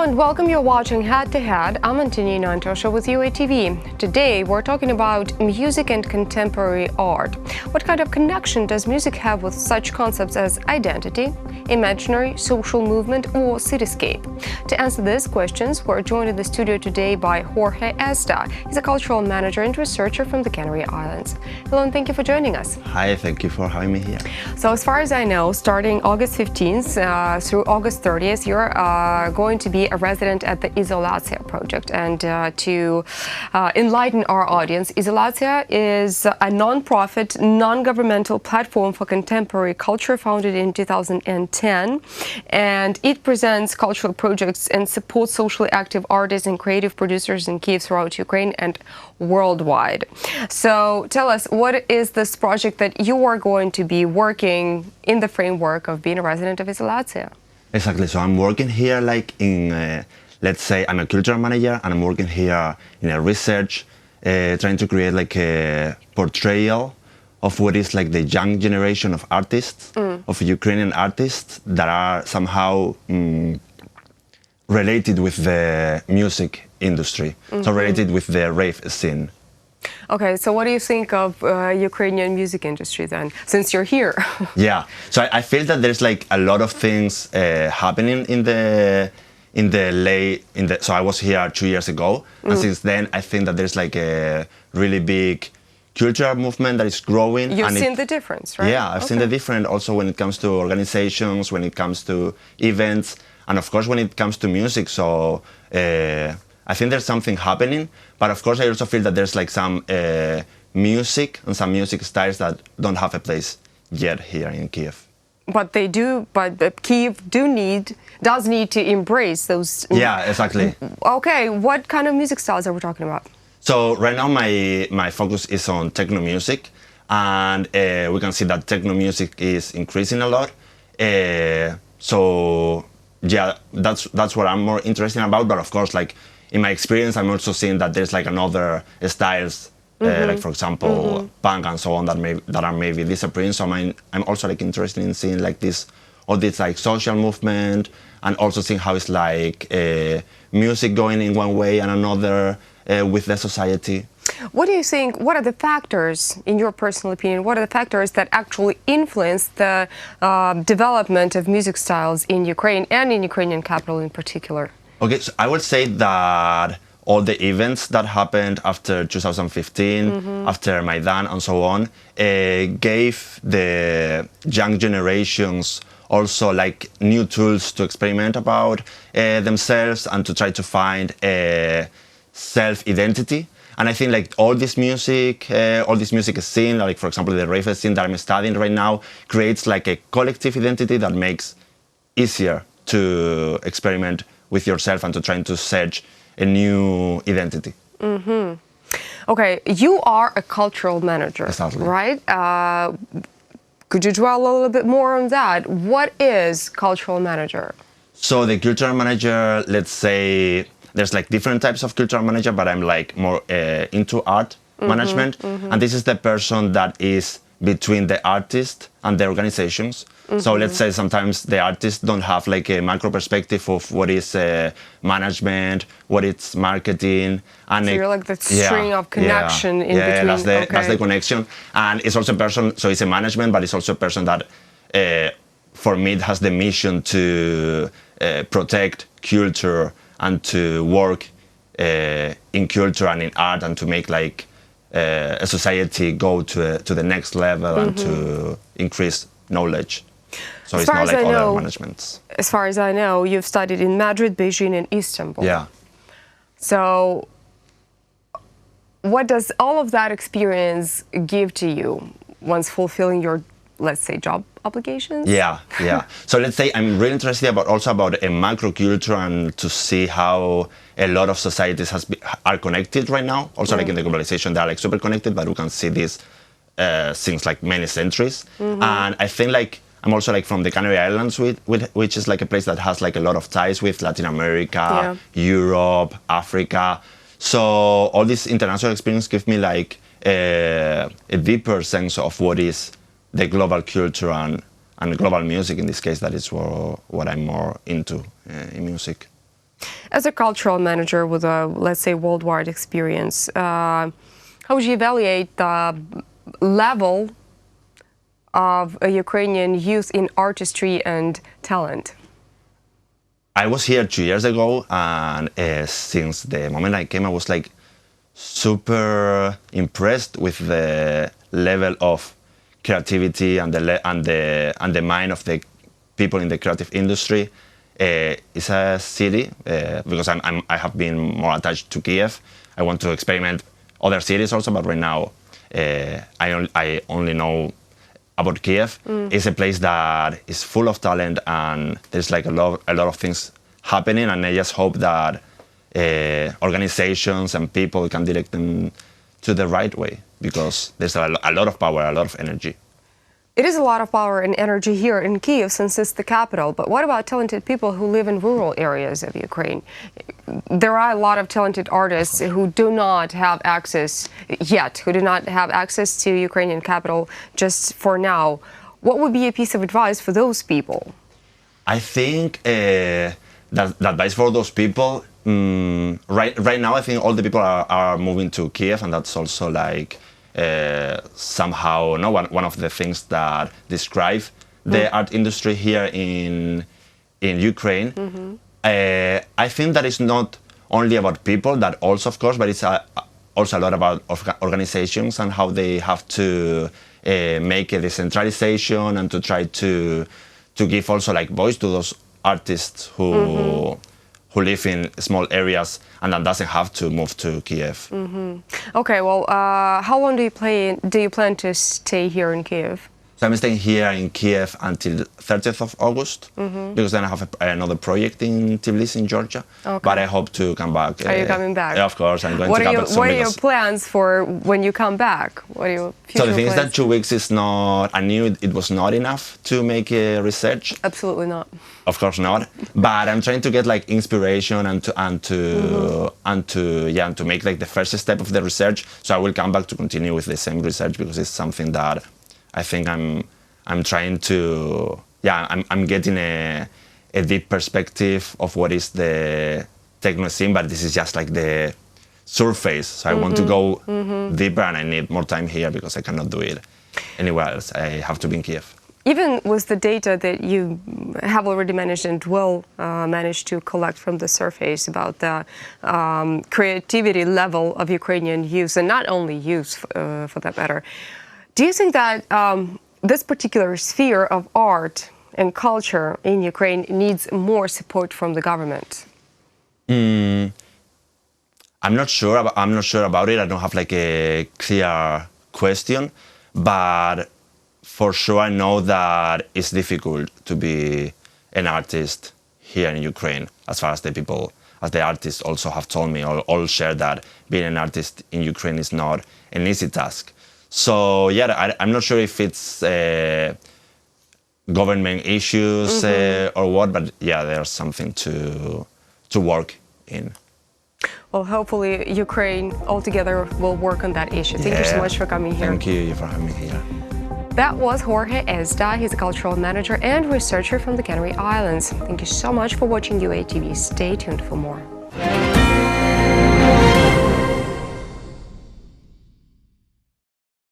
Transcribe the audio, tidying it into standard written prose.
and welcome. You're watching Head to Head. I'm Antonina Antosha with UATV. Today we're talking about music and contemporary art. What kind of connection does music have with such concepts as identity, imaginary, social movement, or cityscape? To answer these questions, we're joined in the studio today by Jorge Esda. He's a cultural manager and researcher from the Canary Islands. Hello, and thank you for joining us. Hi, thank you for having me here. So as far as I know, starting August 15th through August 30th, you're going to be a resident at the Izolatia project. And to enlighten our audience, Izolatia is a non-profit, non-governmental platform for contemporary culture founded in 2010. And it presents cultural projects and supports socially active artists and creative producers in Kyiv throughout Ukraine and worldwide. So tell us, what is this project that you are going to be working in the framework of being a resident of Izolatia? Exactly. So I'm working here like in, let's say I'm a cultural manager and I'm working here in a research, trying to create like a portrayal of what is like the young generation of artists, of Ukrainian artists that are somehow related with the music industry, so related with the rave scene. Okay, so what do you think of Ukrainian music industry then, since you're here? Yeah, so I feel that there's like a lot of things happening so I was here 2 years ago, and since then I think that there's like a really big cultural movement that is growing. You've seen the difference, right? Yeah, I've seen the difference also when it comes to organizations, when it comes to events, and of course when it comes to music. So I think there's something happening, but of course I also feel that there's like some music and some music styles that don't have a place yet here in Kyiv. But they do, but Kyiv does need to embrace those. Yeah, exactly. Okay, what kind of music styles are we talking about? So right now my focus is on techno music, and we can see that techno music is increasing a lot. So yeah, that's what I'm more interested about. But of course, like in my experience, I'm also seeing that there's like another styles, like for example, punk and so on that are maybe disappearing. So I'm also like interested in seeing like all this like social movement, and also seeing how it's like music going in one way and another with the society. What do you think, what are the factors, in your personal opinion, what are the factors that actually influence the development of music styles in Ukraine and in Ukrainian capital in particular? Okay, so I would say that all the events that happened after 2015, after Maidan and so on, gave the young generations also like new tools to experiment about themselves and to try to find a self-identity. And I think like all this music scene, like for example the rave scene that I'm studying right now, creates like a collective identity that makes easier to experiment with yourself and to trying to search a new identity. Okay, you are a cultural manager, Exactly. right? Could you dwell a little bit more on that? What is cultural manager? So the cultural manager, let's say, there's like different types of cultural manager, but I'm like more into art management. And this is the person that is between the artist and the organizations. So let's say sometimes the artists don't have like a macro perspective of what is management, what is marketing. And So you're like the string of connection in between. That's the connection. And it's also a person, so it's a management, but it's also a person that, for me, it has the mission to protect culture and to work in culture and in art and to make like a society go to the next level and to increase knowledge. So it's not like other managements. As far as I know, you've studied in Madrid, Beijing, and Istanbul. Yeah. So what does all of that experience give to you once fulfilling your, let's say, job obligations? Yeah. So let's say I'm really interested also about a macro culture and to see how a lot of societies are connected right now. Also like in the globalization, they're like super connected, but we can see this since like many centuries. And I think like I'm also like from the Canary Islands, which is like a place that has like a lot of ties with Latin America, Europe, Africa. So all this international experience gives me like a deeper sense of what is the global culture and global music in this case. That is what I'm more into in music. As a cultural manager with a, let's say, worldwide experience, how would you evaluate the level of Ukrainian youth in artistry and talent? I was here 2 years ago, and since the moment I came, I was like super impressed with the level of creativity and the mind of the people in the creative industry. It's a city because I have been more attached to Kyiv. I want to experiment other cities also, but right now I only know about Kyiv. It's a place that is full of talent, and there's like a lot of things happening, and I just hope that organizations and people can direct them to the right way, because there's a lot of power, a lot of energy. It is a lot of power and energy here in Kyiv, since it's the capital, but what about talented people who live in rural areas of Ukraine? There are a lot of talented artists who do not have access yet, who do not have access to Ukrainian capital just for now. What would be a piece of advice for those people? I think that advice for those people, right now I think all the people are moving to Kyiv, and that's also like somehow one of the things that describe the art industry here in Ukraine. I think that it's not only about people, that also of course, but it's also a lot about organizations and how they have to make a decentralization and to try to give also like voice to those artists who live in small areas and that doesn't have to move to Kyiv. Okay, well, how long do you plan to stay here in Kyiv? So I'm staying here in Kyiv until 30th of August, because then I have another project in Tbilisi in Georgia. Okay. But I hope to come back. Are you coming back? Yeah, of course, I'm going to come back soon. What are your plans for when you come back? What are your future So the thing plans? is that 2 weeks is not, I knew it was not enough to make research. Absolutely not. Of course not. But I'm trying to get like inspiration and to make like the first step of the research. So I will come back to continue with the same research, because it's something that I think I'm trying to, I'm getting a deep perspective of what is the techno scene, but this is just like the surface. So I want to go deeper, and I need more time here because I cannot do it anywhere else. I have to be in Kyiv. Even with the data that you have already managed and will manage to collect from the surface about the creativity level of Ukrainian youth, and not only youth for that matter, do you think that this particular sphere of art and culture in Ukraine needs more support from the government? I'm not sure about it. I don't have like a clear question, but for sure I know that it's difficult to be an artist here in Ukraine, as far as the artists also have told me, or all share that being an artist in Ukraine is not an easy task. So yeah, I'm not sure if it's government issues or what, but yeah, there's something to work in. Well, hopefully Ukraine altogether will work on that issue. Thank you so much for coming here. Thank you for having me here. That was Jorge Esda. He's a cultural manager and researcher from the Canary Islands. Thank you so much for watching UATV. Stay tuned for more.